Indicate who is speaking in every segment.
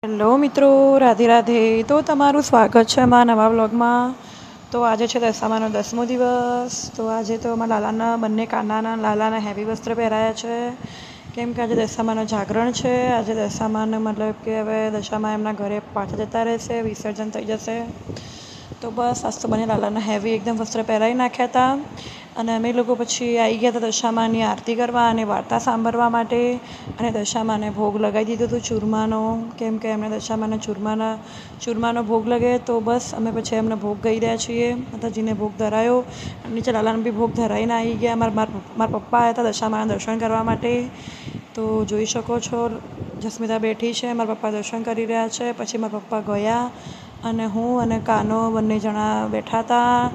Speaker 1: Hello મિત્રો, રાધે રાધે. તો તમારું સ્વાગત છે અમારા નવા વ્લોગમાં. તો આજે છે દશામાનો 10મો દિવસ. તો આજે તો અમારા લાલાના બંને કાનાના લાલાના હેવી વસ્ત્ર પહેરાયા છે, કેમ કે આજે દશામાનો જાગરણ છે. આજે દશામાનો મતલબ કે હવે દશામાં એમના ઘરે પાછા જતા રહેશે, વિસર્જન થઈ જશે. તો બસ આજ તો બંને લાલાના હેવી એકદમ વસ્ત્ર પહેરાવી નાખ્યા હતા. અને અમે લોકો પછી આવી ગયા હતા દશામાની આરતી કરવા અને વાર્તા સાંભળવા માટે. અને દશામાને ભોગ લગાવી દીધો હતો ચૂરમાનો, કેમ કે એમને દશામાને ચૂરમાનો ભોગ લાગે. તો બસ અમે પછી એમને ભોગ ગઈ રહ્યા છીએ. માતાજીને ભોગ ધરાયો. નીચે લાલાને બી ભોગ ધરાવીને આવી ગયા. મારા પપ્પા આવ્યા હતા દશામાના દર્શન કરવા માટે. તો જોઈ શકો છો, જસ્મિતા બેઠી છે, મારા પપ્પા દર્શન કરી રહ્યા છે. પછી મારા પપ્પા ગયા અને હું અને કાનો બંને જણા બેઠા હતા.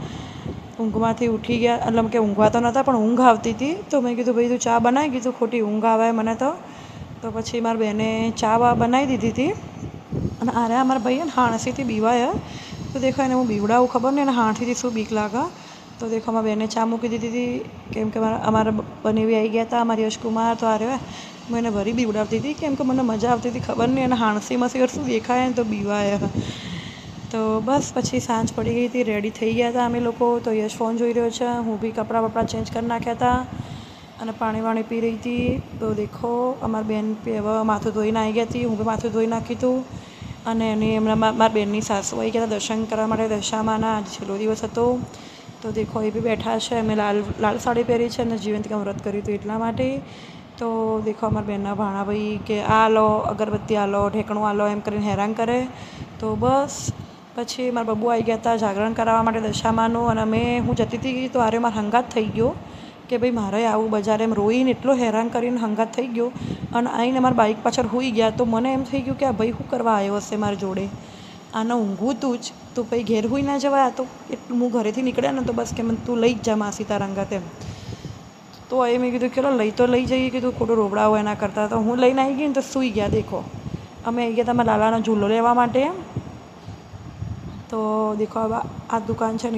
Speaker 1: ઊંઘમાંથી ઉઠી ગયા, એટલે કે ઊંઘવા તો નહોતા પણ ઊંઘ આવતી હતી. તો મેં કીધું ભાઈ તું ચા બનાવી, કીધું ખોટી ઊંઘ આવે મને તો પછી મારી બહેને ચા બનાવી દીધી હતી. અને આરે અમારા ભાઈ હાણસીથી બીવાય. તો દેખો એને હું બીવડાવું ખબર નહીં, એને હાણસીથી શું બીક લાગે. તો દેખો અમારા બહેને ચા મૂકી દીધી હતી, કેમ કે અમારા બનેવી આવી ગયા હતા, અમારી યશકુમાર. તો આરે હું એને ભરી બીવડાવતી હતી, કેમ કે મને મજા આવતી હતી. ખબર નહીં એને હાણસીમાં શું દેખાય ને તો બીવાય. તો બસ પછી સાંજ પડી ગઈ હતી, રેડી થઈ ગયા હતા અમે લોકો. તો યશ ફોન જોઈ રહ્યો છે, હું બી કપડાં બપડા ચેન્જ કરી નાખ્યા હતા અને પાણી પી રહી હતી. તો દેખો અમારી બેન હવે માથું ધોઈને આવી ગયા હતી, હું બી માથું ધોઈ નાખ્યું હતું. અને મારા બેનની સાસુ આવી ગયા હતા દર્શન કરવા માટે દશામાના. આજે છેલ્લો દિવસ હતો. તો દેખો એ બી બેઠા છે. અમે લાલ સાડી પહેરી છે અને જીવંતિકા વ્રત કર્યું હતું એટલા માટે. તો દેખો અમારા બેનના ભાણાભાઈ કે આ લો અગરબત્તી, આ લો ઢેકણું, આ લો એમ કરીને હેરાન કરે. તો બસ પછી મારા બબ્બુ આવી ગયા હતા જાગરણ કરાવવા માટે દશામાનું. અને હું જતી હતી તો આરે મારો હંગાત થઈ ગયો કે ભાઈ મારે આવું બજાર, એમ રોઈને એટલો હેરાન કરીને હંગાત થઈ ગયો. અને આવીને મારા બાઇક પાછળ સૂઈ ગયા. તો મને એમ થઈ ગયું કે આ ભાઈ શું કરવા આવ્યો હશે મારી જોડે, આને ઊંઘવું તું જ તો ભાઈ ઘેર સૂઈ ના જવાય. તો એટલું હું ઘરેથી નીકળ્યા ને તો બસ કે મને તું લઈ જ જા માસી તારા હંગાત એમ. તો એ મેં કીધું ચલો લઈ જઈએ, કીધું ખોટું રોબડાવો એના કરતાં. તો હું લઈને આવી ગઈ ને તો સૂઈ ગયા. દેખો અમે આવી ગયા હતા મારા લાલાનો ઝૂલો લેવા માટે. તો દેખો આ દુકાન છે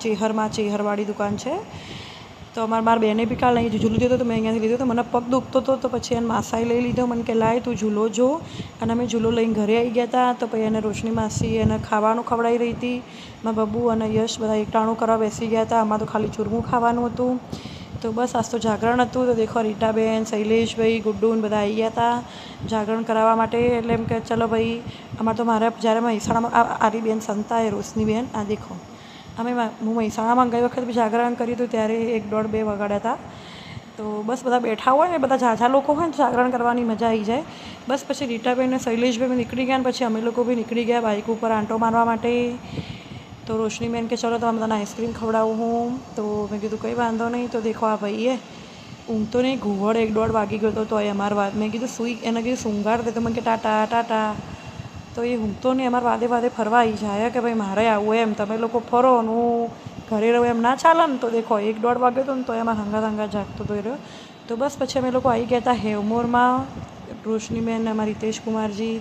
Speaker 1: ચેહરવાળી દુકાન છે. તો મારા બહેને બી કાલે અહીં ઝૂલું દીધું તો મેં અહીંયાથી લીધું. તો મને પગ દુખતો હતો તો પછી એને માસાએ લઈ લીધો. મને કે લાય તું ઝૂલો જો. અને અમે ઝૂલો લઈને ઘરે આવી ગયા હતા. તો પછી એને રોશની માસી એને ખાવાનું ખવડાવી રહી હતી. મારા બબ્બુ અને યશ બધા એકટાણું કરવા બેસી ગયા હતા. આમાં તો ખાલી ચૂરમું ખાવાનું હતું. તો બસ આજ તો જાગરણ હતું. તો દેખો રીટાબેન, શૈલેષભાઈ, ગુડ્ડુન બધા આવી ગયા હતા જાગરણ કરાવવા માટે. એટલે એમ કે ચલો ભાઈ અમારે તો જ્યારે મહેસાણામાં આરી બેન સંતાએ રોશનીબેન, આ દેખો હું મહેસાણામાં ગઈ વખત બી જાગરણ કર્યું હતું ત્યારે 1, 1, 2 વગાડ્યા હતા. તો બસ બધા બેઠા હોય ને, બધા ઝાઝા લોકો હોય ને જાગરણ કરવાની મજા આવી જાય. બસ પછી રીટાબેન અને શૈલેષભાઈ નીકળી ગયા. ને પછી અમે લોકો બી નીકળી ગયા બાઇક ઉપર આંટો મારવા માટે. તો રોશનીબેન કે ચલો તમે બધાને આઈસ્ક્રીમ ખવડાવું હું. તો મેં કીધું કંઈ વાંધો નહીં. તો દેખો આ ભાઈએ ઊંઘ તો નહીં, ઘુવડ 1, 1.5 વાગી ગયો હતો. તો એ અમારી વાત મેં કીધું એને કીધું શૃંગાર દે. તો મને કે ટાટા ટાટા. તો એ ઊંઘતો નહીં, અમારા વાદે ફરવા આવી જાય કે ભાઈ મારે આવું એમ, તમે લોકો ફરો ને હું ઘરે રહું એમ ના ચાલે ને. તો દેખો 1, 1.5 વાગ્યો હતો ને તો એમાં હંગા જાગતો હતો રહ્યો. તો બસ પછી અમે લોકો આવી ગયા હતા હેવમોરમાં. રોશનીબેન, અમારા હિતેશ કુમારજી,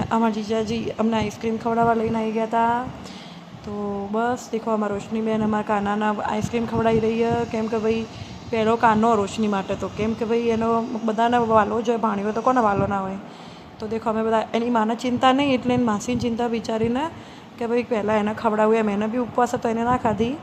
Speaker 1: અમારા જીજાજી અમને આઈસ્ક્રીમ ખવડાવવા લઈને આવી ગયા હતા. તો બસ દેખો અમારા રોશનીબેન અમારા કાનાના આઈસ્ક્રીમ ખવડાવી રહી. કેમ કે ભાઈ પહેલો કાનો રોશની માટે. તો કેમ કે ભાઈ એનો બધાને વાલો જ હોય, ભાણ્યો તો કોને વાલો ના હોય. તો દેખો અમે બધા એની માને ચિંતા નહીં એટલે એની માસીની ચિંતા વિચારીને કે ભાઈ પહેલાં એને ખવડાવું એમ. એને બી ઉપવાસ હતો, એને ના ખાધી.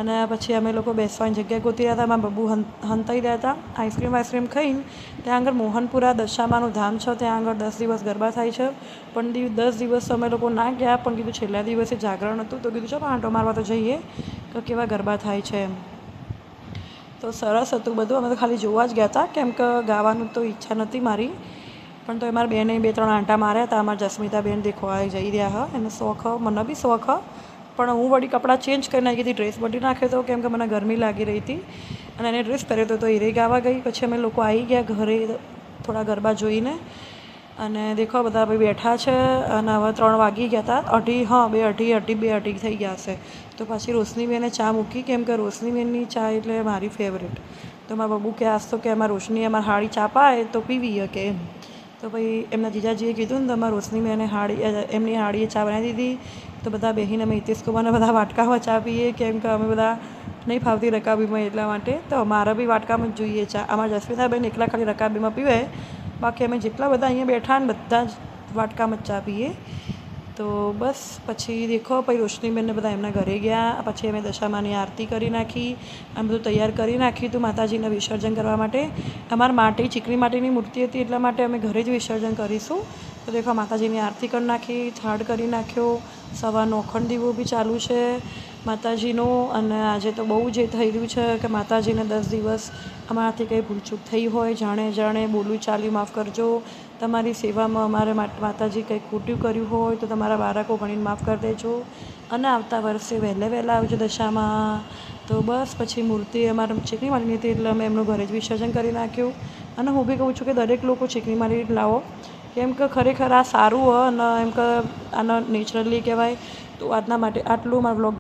Speaker 1: અને પછી અમે લોકો બેસવાની જગ્યા ગોતી રહ્યા હતા. મારા બબ્બુ હંતાઈ રહ્યા હતા આઈસ્ક્રીમ ખાઈને. ત્યાં આગળ મોહનપુરા દશામાનું ધામ છે, ત્યાં આગળ 10 દિવસ ગરબા થાય છે. પણ 10 દિવસ અમે લોકો ના ગયા, પણ કીધું છેલ્લા દિવસે જાગરણ હતું તો કીધું ચાલો આંટો મારવા તો જઈએ તો કેવા ગરબા થાય છે એમ. તો સરસ હતું બધું. અમે તો ખાલી જોવા જ ગયા હતા, કેમ કે ગાવાનું તો ઈચ્છા નહોતી મારી. પણ તો અમારા બેને 2-3 આંટા માર્યા હતા. અમારા જસ્મિતાબેન દેખવા જઈ રહ્યા હ, એને શોખ હ, મને બી શોખ હ. પણ હું વળી કપડાં ચેન્જ કરી નાખી હતી, ડ્રેસ બદલી નાખ્યો હતો કેમ કે મને ગરમી લાગી રહી હતી. અને એને ડ્રેસ પહેર્યો હતો તો એ ગાવા ગઈ. પછી અમે લોકો આવી ગયા ઘરે થોડા ગરબા જોઈને. અને દેખો બધા ભાઈ બેઠા છે. અને હવે 3 વાગી ગયા હતા, 2:30 થઈ ગયા હશે. તો પછી રોશનીબેને ચા મૂકી, કેમ કે રોશનીબેનની ચા એટલે મારી ફેવરેટ. તો મારા બબ્બુ કે આજ તો કે અમારા રોશની અમારી હાળી ચા પાય તો પીવી કે એમ. તો ભાઈ એમના જીજાજીએ કીધું ને તમારા રોશનીબેને એમની હાળીએ ચા બનાવી દીધી. તો બધા બેહીને અમે હિતેશ કુમારને બધા વાટકામાં ચા પીએ, કેમ કે અમે બધા નહીં ફાવતી રકાબીમાં એટલા માટે. તો મારે બી વાટકામાં જ જોઈએ ચા. અમારા જસ્મિતાબેન એકલા ખાલી રકાબીમાં પીવે, બાકી અમે જેટલા બધા અહીંયા બેઠા ને બધા જ વાટકામાં જ ચા પીએ. તો બસ પછી દેખો પછી રોશનીબેનને બધા એમના ઘરે ગયા. પછી અમે દશામાની આરતી કરી નાખી. આમ બધું તૈયાર કરી નાખ્યું હતું માતાજીને વિસર્જન કરવા માટે. અમારા માટી ચીકણી માટીની મૂર્તિ હતી એટલા માટે અમે ઘરે જ વિસર્જન કરીશું. તો દેખો માતાજીની આરતી કરી નાખી, થાળ કરી નાખ્યો. સવારનો અખંડ દીવો બી ચાલુ છે માતાજીનો. અને આજે તો બહુ જે થઈ રહ્યું છે કે માતાજીને 10 દિવસ અમારાથી કંઈ ભૂલચૂક થઈ હોય, જાણે જાણે બોલું ચાલ્યું માફ કરજો. તમારી સેવામાં અમારે માતાજી કંઈ ખોટું કર્યું હોય તો તમારા બાળકો ગણીને માફ કરી દેજો. અને આવતા વર્ષે વહેલા આવજો દશામાં. તો બસ પછી મૂર્તિ અમારે ચીકણી માટીની હતી એટલે અમે એમનું ઘરે જ વિસર્જન કરી નાખ્યું. અને હું બી કહું છું કે દરેક લોકો ચીકણી માટી લાવો, કેમ કે ખરેખર આ સારું હોય અને એમ કે આને નેચરલી કહેવાય. તો આજના માટે આટલું મારો બ્લોગ